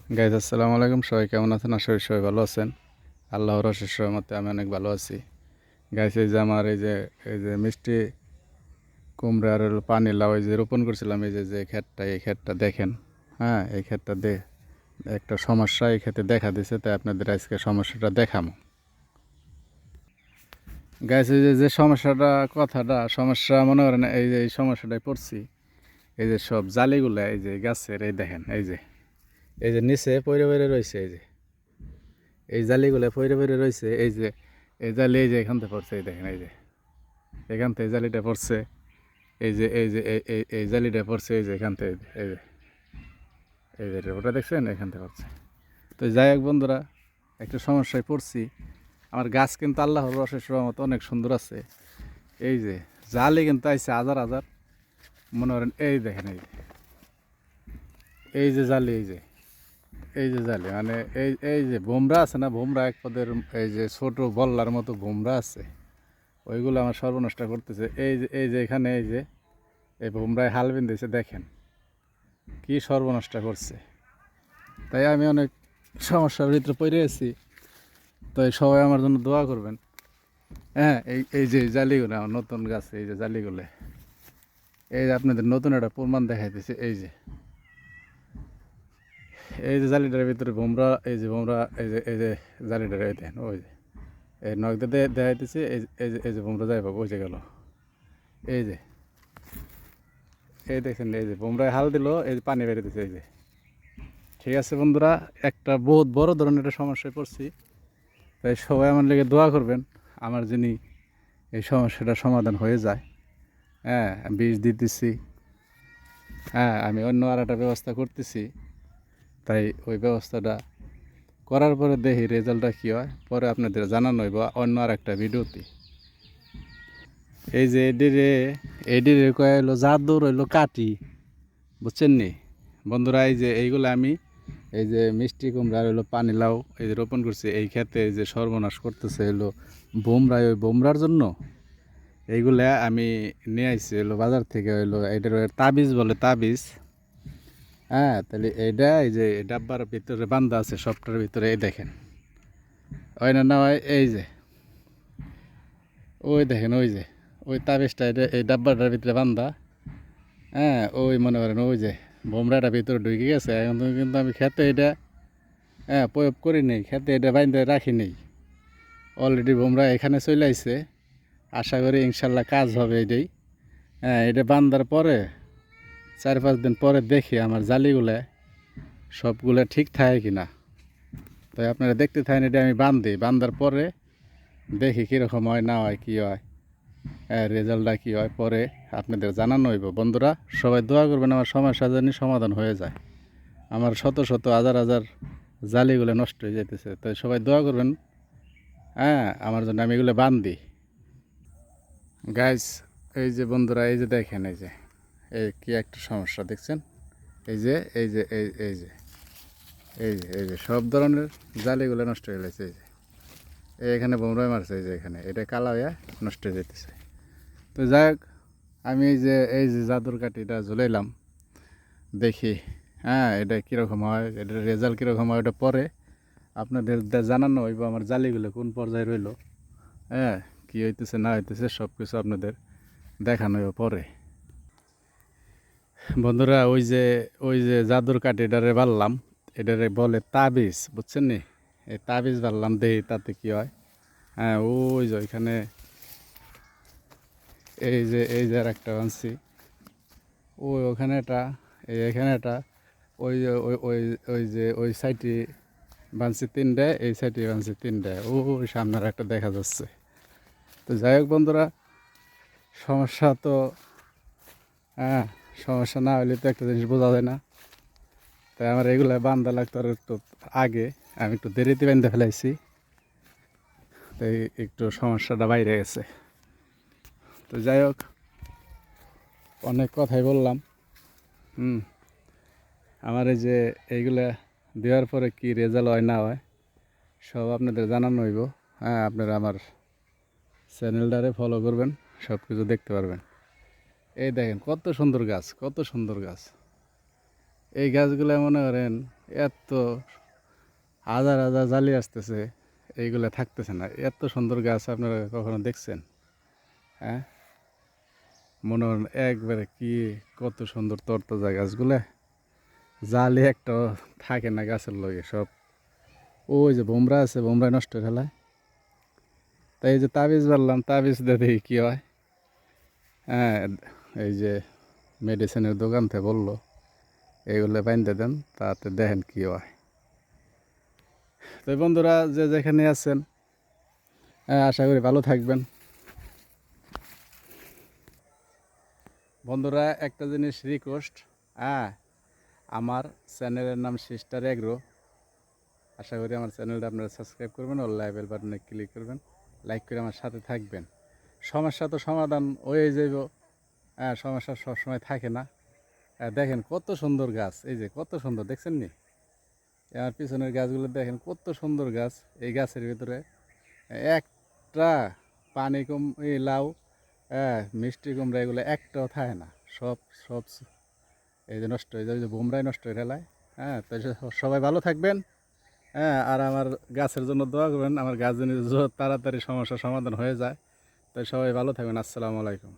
Guys আসসালামু আলাইকুম, সবাই কেমন আছেন? আশা করি সবাই ভালো আছেন। আল্লাহর অশেষ রহমতে আমি অনেক ভালো আছি। গাইজ এই যে আমার এই যে মিষ্টি কুমড়া আর হলো পানি লাউ এই যে রোপণ করছিলাম, এই যে ক্ষেতটা, এই ক্ষেতটা দেখেন। হ্যাঁ, এই ক্ষেতটা একটা সমস্যা এই ক্ষেতে দেখা দিছে, তাই আপনাদের আজকে সমস্যাটা দেখাবো। গাইজ এই যে সমস্যা মনে করেন, এই সমস্যাটাই পড়ছি। এই যে সব জালিগুলা এই যে গাছের এই দেখেন, এই যে নিচে পইরে পইরে রয়েছে, এই জালিগুলো পইরে পইরে রয়েছে। এই জালি এই যে এখান থেকে পড়ছে, এই দেখেন, এই যে এখান থেকে জালিটা পড়ছে। এই জালিটা পড়ছে, এই যে এখান থেকে, এই যে ওটা দেখছেন, এখান থেকে পড়ছে। তো যাই হোক বন্ধুরা, একটা সমস্যায় পড়ছি। আমার গাছ কিন্তু আল্লাহর অশেষ রহমতে অনেক সুন্দর আছে। এই যে জালি কিন্তু আইছে হাজার হাজার, মনে করেন এই দেখেন, এই যে জালি, এই যে জালি মানে এই যে ভোমরা আছে না, ভোমরা এক পদের, এই যে ছোট বল্লার মতো ভোমরা আছে, ওইগুলো আমার সর্বনষ্ট করতেছে। এই যে এখানে এই ভোমরায় হাল বেঁধেছে, দেখেন কি সর্বনষ্ট করছে। তাই আমি অনেক সমস্যার ভিতরে পড়ে আছি। তাই সবাই আমার জন্য দোয়া করবেন। হ্যাঁ, এই যে জালিগুলো আমার নতুন গাছ, এই যে জালিগুলো, এই যে আপনাদের নতুন একটা প্রমাণ দেখাইতেছে। এই যে জালিটার ভিতরে ভোমরা, ভোমরা, এই যে জালিটার দেন, ওই যে এই নখ দিয়ে দেখাইতেছে। এই যে ভোমরা যাই পাবো, ওই যে গেল, এই যে এই দেখছেন, এই যে ভোমরায় হাল দিল, এই যে পানি বেরিয়েছে, এই যে। ঠিক আছে বন্ধুরা, একটা বহুত বড় ধরনের একটা সমস্যায় পড়ছি। তাই সবাই আমার লেগে দোয়া করবেন, আমার যিনি এই সমস্যাটা সমাধান হয়ে যায়। হ্যাঁ, বীজ দিতেছি। হ্যাঁ, আমি অন্য আর একটা ব্যবস্থা করতেছি। তাই ওই ব্যবস্থাটা করার পরে দেখি রেজাল্টটা কী হয়, পরে আপনাদের জানানো হইব অন্য আর একটা ভিডিওতে। এই যে এডিরে কয়ে হলো জাদুর হইলো কাটি, বুঝছেন নি বন্ধুরা? এই যে এইগুলো আমি এই যে মিষ্টি কুমড়া হইলো পানি লাউ এই যে রোপণ করছি, এই ক্ষেতে এই যে সর্বনাশ করতেছে হইলো বোমরা। ওই বোমরার জন্য এইগুলা আমি নিয়ে আইছি হইলো বাজার থেকে, হইলো এটার তাবিজ বলে, তাবিজ। হ্যাঁ, তাহলে এইটা এই যে ডাব্বার ভিতরে বান্ধা আছে, সবটার ভিতরে এই দেখেন, ওই না হয় এই যে ওই দেখেন, ওই যে ওই তাবিজটা এটা এই ডাব্বাটার ভিতরে বান্ধা। হ্যাঁ, ওই মনে করেন ওই যে বোমরাটা ভিতরে ঢুকে গেছে। এখন কিন্তু আমি খেতে এটা প্রয়োগ করি নেই, খেতে এটা বাইন্ধে রাখি নেই। অলরেডি বোমরা এখানে চলে আসছে। আশা করি ইনশাল্লাহ কাজ হবে এটাই। হ্যাঁ, এটা বান্ধার পরে 4-5 দিন পরে দেখি আমার জালিগুলো সবগুলো ঠিক থাকে কিনা। তাই আপনারা দেখতে থাকেন, এটা আমি বান্ধার পরে দেখি কীরকম হয় না হয়, কী হয়, রেজাল্টটা কী হয়, পরে আপনাদের জানানো হইব। বন্ধুরা সবাই দোয়া করবেন আমার সমস্যা যেন সমাধান হয়ে যায়। আমার শত শত হাজার হাজার জালিগুলো নষ্ট হয়ে যেতেছে, তাই সবাই দোয়া করবেন। হ্যাঁ, আমার জন্য আমি এগুলো বান্ধি। গাইস এই যে বন্ধুরা, এই যে দেখেন, এই কি একটা সমস্যা দেখছেন। এই যে সব ধরনের জালিগুলো নষ্ট হয়ে গেছে। এখানে বোমরাই মারছে, এই যে এখানে এটা কালা হয়ে নষ্ট হয়ে যেতেছে। তো যাই হোক, আমি এই যে জাদুর কাঠিটা ঝুলাইলাম, দেখি হ্যাঁ এটা কীরকম হয়, এটার রেজাল্ট কীরকম হয়, ওটা পরে আপনাদের জানানো হইব। আমার জালিগুলো কোন পর্যায়ে রইল, হ্যাঁ কী হইতেছে না হইতেছে সব কিছু আপনাদের দেখানো হইব পরে। বন্ধুরা ওই যে জাদুর কাঠি এটারে বাড়লাম, এটারে বলে তাবিজ, বুঝছেন নি? এই তাবিজ বাড়লাম, দেই তাতে কি হয়। হ্যাঁ, ওই যে ওইখানে এই যে আর একটা বানছি, ওখানে এটা, এখানে এটা, ওই যে ওই সাইডে বানছি 3টে, এই সাইডে বানছি 3টে, ওই সামনের একটা দেখা যাচ্ছে। তো যাই হোক বন্ধুরা, সমস্যা তো, হ্যাঁ সমস্যা না হলে তো একটা জিনিস বোঝা যায় না। তাই আমার এগুলো বান্ধা লাগতো আর একটু আগে, আমি একটু দেরিতে বান্ধা ফেলাইছি, তাই একটু সমস্যাটা বাইরে গেছে। তো যাই হোক, অনেক কথাই বললাম। আমার এই যে এইগুলা দেওয়ার পরে কি রেজাল্ট হয় না হয় সব আপনাদের জানানো হইব। হ্যাঁ, আপনারা আমার চ্যানেলটারে ফলো করবেন, সব কিছু দেখতে পারবেন। এই দেখেন কত সুন্দর গাছ, কত সুন্দর গাছ। এই গাছগুলো মনে করেন এত হাজার হাজার জালি আসতেছে, এইগুলো থাকতেছে না। এত সুন্দর গাছ আপনারা কখনো দেখছেন? হ্যাঁ, মনে হয় একবারে কি, কত সুন্দর তরতাজা গাছগুলা, জালি একটাও থাকে না গাছের লগে সব। ওই যে বোমরা আছে, বোমরা নষ্ট করে ফেলায়। তাই এই যে তাবিজ বাড়লাম, তাবিজ দিয়ে দেখি কী হয়। হ্যাঁ, এই যে মেডিসিনের দোকান থেকে বললো এইগুলো বাইন্ধে দেন, তাতে দেখেন কী হয়। তো বন্ধুরা যে যেখানে আছেন, আশা করি ভালো থাকবেন। বন্ধুরা একটা জিনিস রিকোয়েস্ট, হ্যাঁ, আমার চ্যানেলের নাম সিস্টার এগ্রো। আশা করি আমার চ্যানেলটা আপনারা সাবস্ক্রাইব করবেন, ও বেল বাটনে ক্লিক করবেন, লাইক করে আমার সাথে থাকবেন। সমস্যা তো সমাধান হয়ে যাইব। হ্যাঁ, সমস্যা সবসময় থাকে না। দেখেন কত সুন্দর গাছ, এই যে কত সুন্দর, দেখছেন নি? আমার পিছনের গাছগুলো দেখেন কত সুন্দর গাছ। এই গাছের ভিতরে একটা পানি কম, এই লাউ, হ্যাঁ, মিষ্টি কুমড়া, এগুলো একটাও থাকে না। সব সব এই যে নষ্ট হয়ে যায়, যে বোমরাই নষ্ট হয়ে ফেলায়। হ্যাঁ, তো সবাই ভালো থাকবেন। হ্যাঁ, আর আমার গাছের জন্য দোয়া করবেন, আমার গাছ যেন তাড়াতাড়ি সমস্যার সমাধান হয়ে যায়। তাই সবাই ভালো থাকবেন। আসসালামু আলাইকুম।